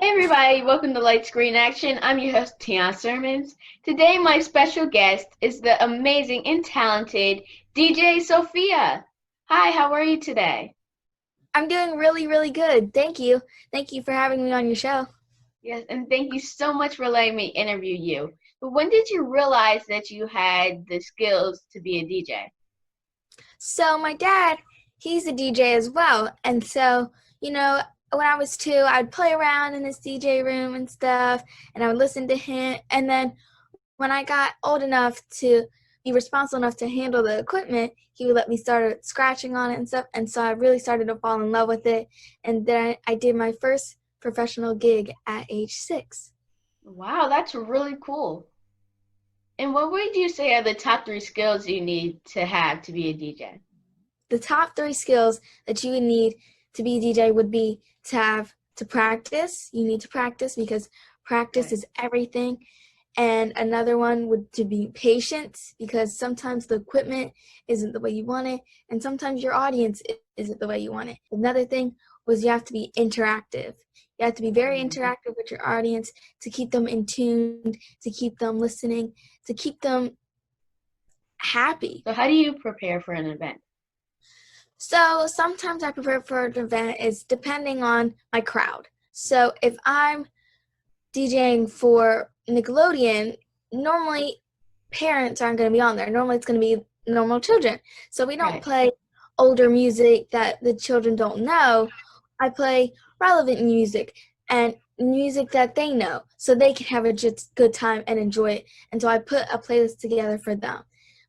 Everybody, welcome to Light Screen Action. I'm your host, Tiana Sirmans. Today, my special guest is the amazing and talented DJ Sophia. Hi, how are you today? I'm doing really, really good. Thank you. Thank you for having me on your show. Yes, and thank you so much for letting me interview you. But when did you realize that you had the skills to be a DJ? So my dad, he's a DJ as well. And so, when I was 2, I'd play around in his DJ room and stuff, and I would listen to him. And then when I got old enough to be responsible enough to handle the equipment, he would let me start scratching on it and stuff. And so I really started to fall in love with it. And then I did my first professional gig at age 6. Wow, that's really cool. And what would you say are the top 3 skills you need to have to be a DJ? The top 3 skills that you would need to be a DJ would be to have to practice. You need to practice because practice is everything. And another one would to be patient, because sometimes the equipment isn't the way you want it, and sometimes your audience isn't the way you want it. Another thing was you have to be interactive. You have to be very interactive with your audience to keep them in tune, to keep them listening, to keep them happy. So how do you prepare for an event? So sometimes I prepare for an event is depending on my crowd. So if I'm DJing for Nickelodeon, normally parents aren't going to be on there. Normally it's going to be normal children. So we don't play older music that the children don't know. I play relevant music and music that they know so they can have a just good time and enjoy it. And so I put a playlist together for them.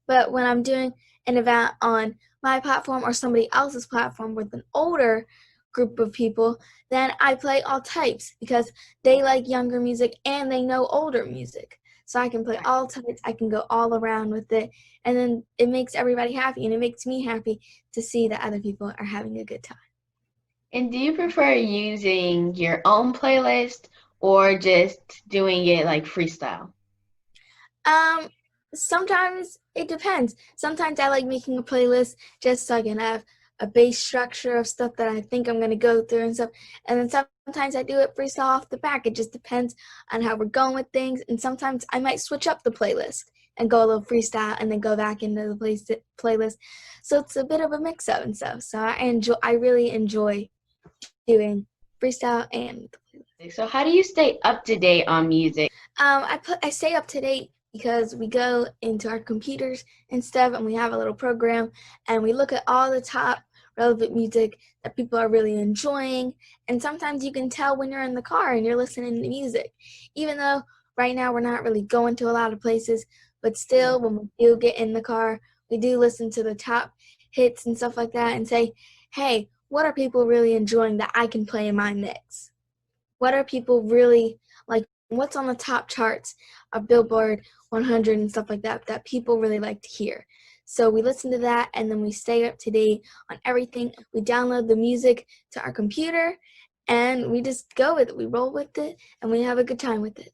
But when I'm doing an event on my platform or somebody else's platform with an older group of people, then I play all types because they like younger music and they know older music. So I can play all types, I can go all around with it, and then it makes everybody happy, and it makes me happy to see that other people are having a good time. And do you prefer using your own playlist or just doing it like freestyle? Sometimes it depends. Sometimes I like making a playlist just so I can have a base structure of stuff that I think I'm going to go through and stuff. And then sometimes I do it freestyle off the back. It just depends on how we're going with things. And sometimes I might switch up the playlist and go a little freestyle and then go back into the playlist. So it's a bit of a mix-up and stuff. So I really enjoy doing freestyle and the playlist. So how do you stay up to date on music? I stay up to date because we go into our computers and stuff, and we have a little program, and we look at all the top relevant music that people are really enjoying. And sometimes you can tell when you're in the car and you're listening to music, even though right now we're not really going to a lot of places, but still when we do get in the car, we do listen to the top hits and stuff like that and say, hey, what are people really enjoying that I can play in my mix? What are people really like? What's on the top charts of Billboard 100 and stuff like that that people really like to hear? So we listen to that, and then we stay up to date on everything. We download the music to our computer, and we just go with it. We roll with it, and we have a good time with it.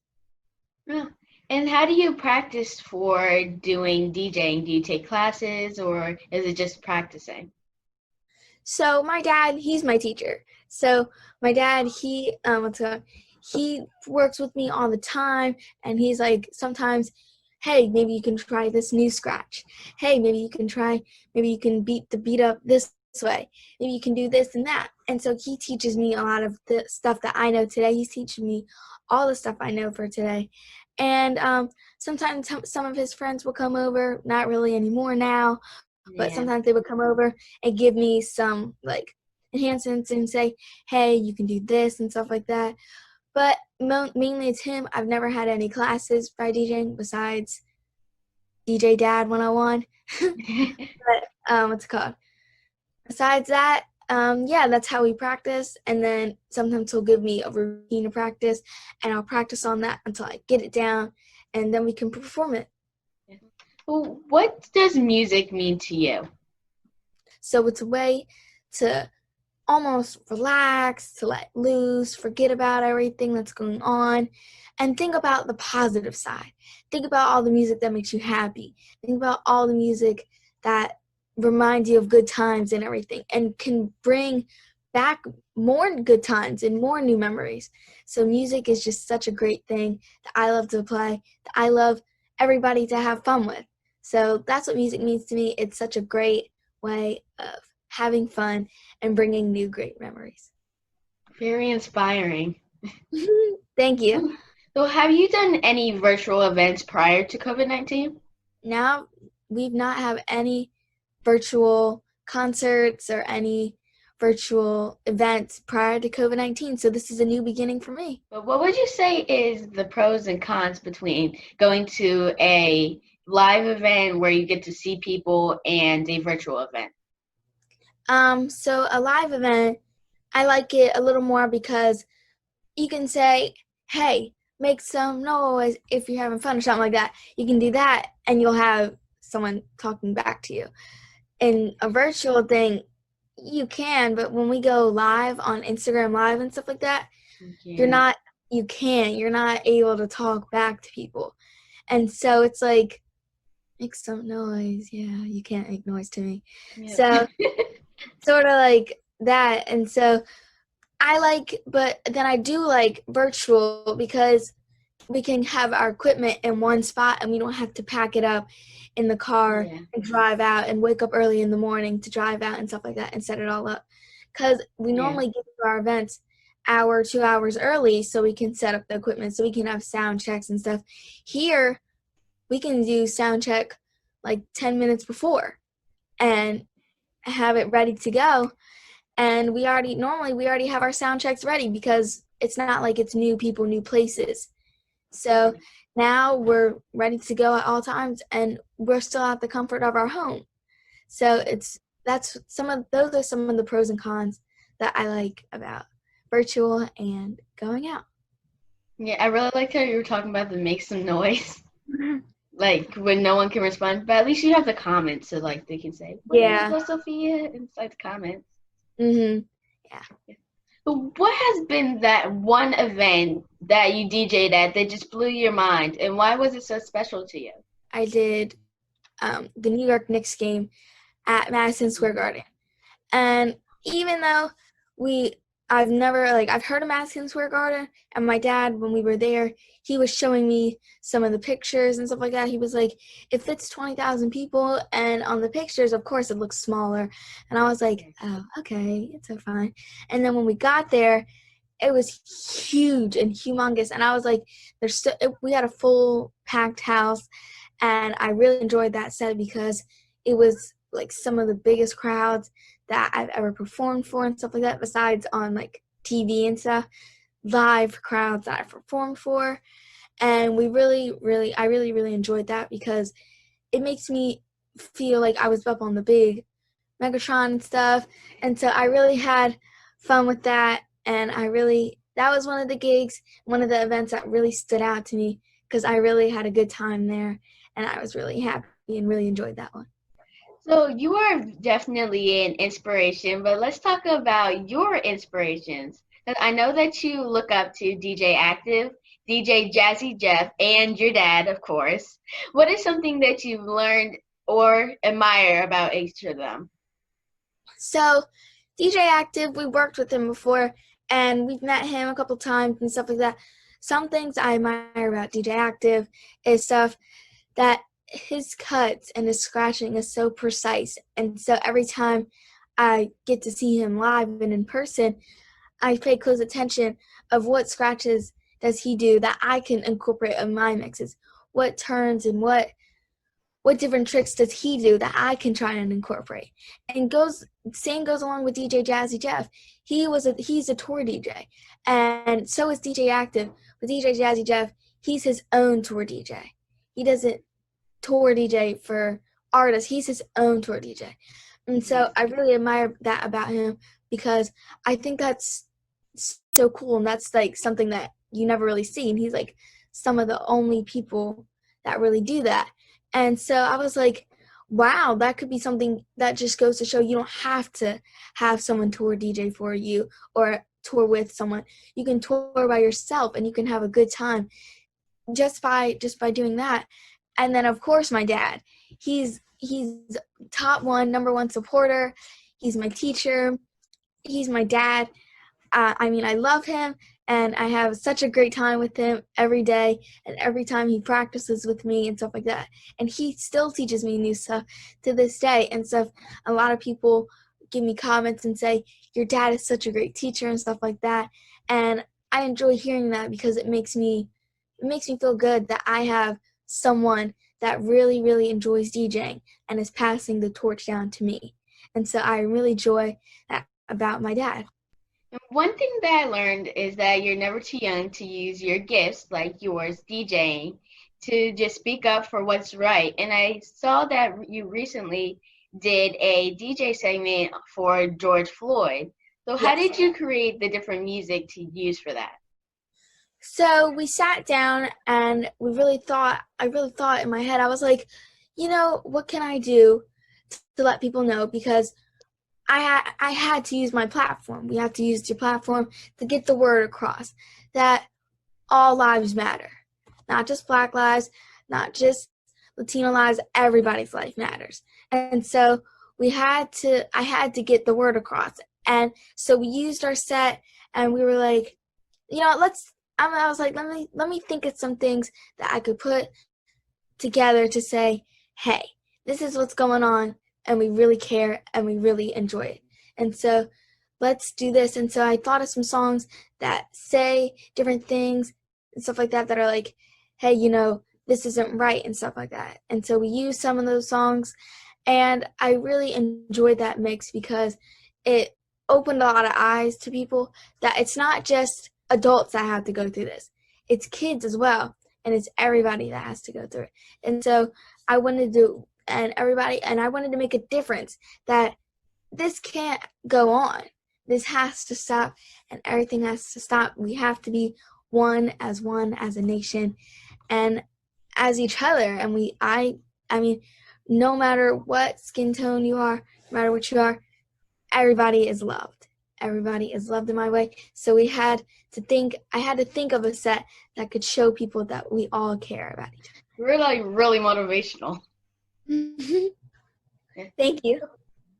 Yeah. And how do you practice for doing DJing? Do you take classes or is it just practicing? So my dad, he's my teacher. So my dad, he works with me all the time, and he's like, sometimes, hey, maybe you can try this new scratch. Hey, maybe you can beat the beat up this way. Maybe you can do this and that. And so he teaches me a lot of the stuff that I know today. He's teaching me all the stuff I know for today. And sometimes some of his friends will come over, not really anymore now, but sometimes they would come over and give me some like enhancements and say, hey, you can do this and stuff like that. But mainly it's him. I've never had any classes by DJing besides DJ Dad 101. But what's it called? Besides that, that's how we practice. And then sometimes he'll give me a routine to practice, and I'll practice on that until I get it down, and then we can perform it. Well, what does music mean to you? So it's a way to almost relax, to let loose, forget about everything that's going on, and think about the positive side. Think about all the music that makes you happy. Think about all the music that reminds you of good times and everything, and can bring back more good times and more new memories. So music is just such a great thing that I love to play, that I love everybody to have fun with. So that's what music means to me. It's such a great way of having fun and bringing new great memories. Very inspiring. Thank you. So have you done any virtual events prior to COVID-19? Now we've not have any virtual concerts or any virtual events prior to COVID-19. So this is a new beginning for me. But what would you say is the pros and cons between going to a live event where you get to see people and a virtual event? So a live event, I like it a little more because you can say, hey, make some noise if you're having fun or something like that. You can do that and you'll have someone talking back to you. In a virtual thing, you can, but when we go live on Instagram Live and stuff like that, you're not able to talk back to people. And so it's like, make some noise. Yeah, you can't make noise to me. Yeah. So sort of like that. And so but then I do like virtual because we can have our equipment in one spot and we don't have to pack it up in the car and drive out and wake up early in the morning to drive out and stuff like that and set it all up. Because we normally get to our events hour, 2 hours early so we can set up the equipment, so we can have sound checks and stuff. Here, we can do sound check like 10 minutes before and have it ready to go. And we already have our sound checks ready because it's not like it's new people, new places. So now we're ready to go at all times and we're still at the comfort of our home. So those are some of the pros and cons that I like about virtual and going out. Yeah, I really liked how you were talking about the make some noise. Like when no one can respond, but at least you have the comments so like they can say, "Go Sophia," inside the comments. Mhm. Yeah. But what has been that one event that you DJ'd at that just blew your mind, and why was it so special to you? I did the New York Knicks game at Madison Square Garden. And even though I've heard of Madison Square Garden, and my dad, when we were there, he was showing me some of the pictures and stuff like that. He was like, it fits 20,000 people, and on the pictures, of course, it looks smaller. And I was like, oh, okay, it's so fine. And then when we got there, it was huge and humongous, and I was like, we had a full packed house, and I really enjoyed that set because it was like some of the biggest crowds that I've ever performed for and stuff like that, besides on like TV and stuff, live crowds that I've performed for. And I really enjoyed that because it makes me feel like I was up on the big Megatron and stuff. And so I really had fun with that. And that was one of the gigs, one of the events that really stood out to me because I really had a good time there and I was really happy and really enjoyed that one. So you are definitely an inspiration, but let's talk about your inspirations. 'Cause I know that you look up to DJ Active, DJ Jazzy Jeff, and your dad, of course. What is something that you've learned or admire about each of them? So DJ Active, we worked with him before, and we've met him a couple times and stuff like that. Some things I admire about DJ Active is stuff that his cuts and his scratching is so precise. And so every time I get to see him live and in person, I pay close attention of what scratches does he do that I can incorporate in my mixes. What turns and what different tricks does he do that I can try and incorporate? And same goes along with DJ Jazzy Jeff. He's a tour DJ, and so is DJ Active. With DJ Jazzy Jeff, he's his own tour DJ. He doesn't tour DJ for artists. He's his own tour DJ. And so I really admire that about him because I think that's so cool, and that's like something that you never really see. And he's like some of the only people that really do that. And so I was like, wow, that could be something that just goes to show you don't have to have someone tour DJ for you or tour with someone. You can tour by yourself and you can have a good time just by doing that. And then of course my dad. He's number one supporter. He's my teacher. he's my dad. I mean, I love him, and I have such a great time with him every day, and every time he practices with me and stuff like that. And he still teaches me new stuff to this day. And stuff. A lot of people give me comments and say, "Your dad is such a great teacher" and stuff like that. And I enjoy hearing that because it makes me feel good that I have someone that really, really enjoys DJing and is passing the torch down to me. And so I really enjoy that about my dad. One thing that I learned is that you're never too young to use your gifts, like yours, DJing, to just speak up for what's right. And I saw that you recently did a DJ segment for George Floyd. So how Yes. did you create the different music to use for that? So we sat down and I really thought in my head, I was like, what can I do to let people know? Because I had to use my platform. We have to use your platform to get the word across that all lives matter. Not just Black lives, not just Latino lives, everybody's life matters. And so I had to get the word across. And so we used our set and we were like, I was like, let me think of some things that I could put together to say, hey, this is what's going on, and we really care and we really enjoy it. And so let's do this. And so I thought of some songs that say different things and stuff like that are like, hey, this isn't right and stuff like that. And so we used some of those songs, and I really enjoyed that mix because it opened a lot of eyes to people that it's not just adults that have to go through this. It's kids as well, and it's everybody that has to go through it. And so I wanted to make a difference that this can't go on. This has to stop, and everything has to stop. We have to be one as a nation and as each other. And I mean, no matter what skin tone you are, no matter what you are, everybody is loved. Everybody is loved in my way. So I had to think of a set that could show people that we all care about each You're like really motivational. other. Thank you.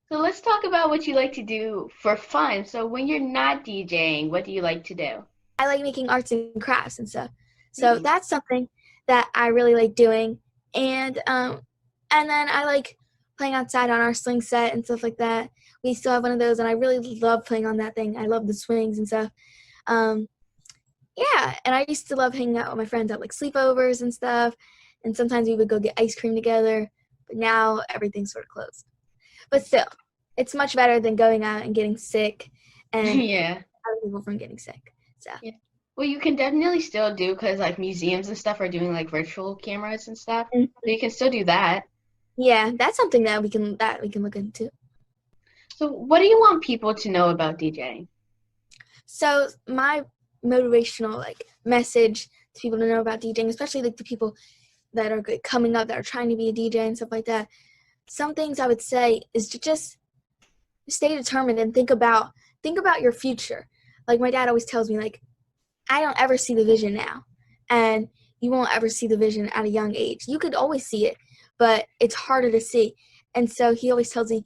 So let's talk about what you like to do for fun. So when you're not DJing, what do you like to do? I like making arts and crafts and stuff. So that's something that I really like doing. And then I like playing outside on our swing set and stuff like that. We still have one of those, and I really love playing on that thing. I love the swings and stuff. Yeah, and I used to love hanging out with my friends at like sleepovers and stuff. And sometimes we would go get ice cream together. But now everything's sort of closed. But still, it's much better than going out and getting sick and Yeah. other people from getting sick. So Yeah. Well, you can definitely still do because like museums and stuff are doing like virtual cameras and stuff. So you can still do that. yeah, that's something that we can look into. So what do you want people to know about DJing? So my motivational like message to people to know about DJing, especially like the people that are coming up that are trying to be a DJ and stuff like that. Some things I would say is to just stay determined and think about your future. Like my dad always tells me, like, I don't ever see the vision now, and you won't ever see the vision at a young age. You could always see it, but it's harder to see. And so he always tells me,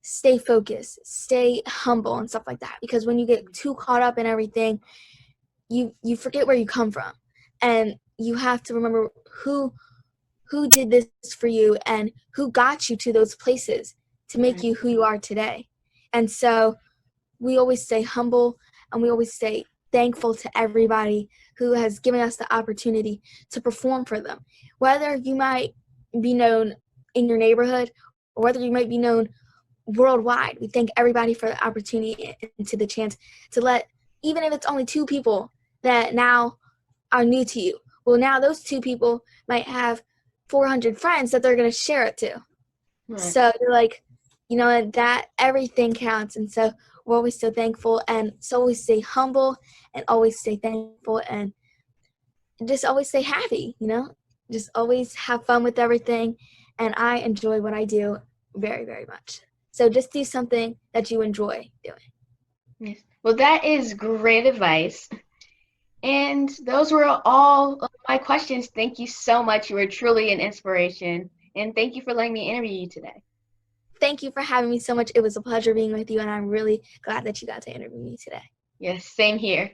stay focused, stay humble and stuff like that. Because when you get too caught up in everything, you forget where you come from. And you have to remember who did this for you and who got you to those places to make you who you are today. And so we always stay humble, and we always stay thankful to everybody who has given us the opportunity to perform for them. Whether you might be known in your neighborhood or whether you might be known worldwide, we thank everybody for the opportunity and to the chance to let, even if it's only 2 people that now are new to you. Well, now those 2 people might have 400 friends that they're going to share it to. Right. So you're like, that everything counts. And so we're always so thankful, and so always stay humble and always stay thankful and just always stay happy, just always have fun with everything. And I enjoy what I do very, very much. So just do something that you enjoy doing. Yes. Well, that is great advice. And those were all of my questions. Thank you so much. You were truly an inspiration. And thank you for letting me interview you today. thank you for having me so much. It was a pleasure being with you, and I'm really glad that you got to interview me today. Yes, same here.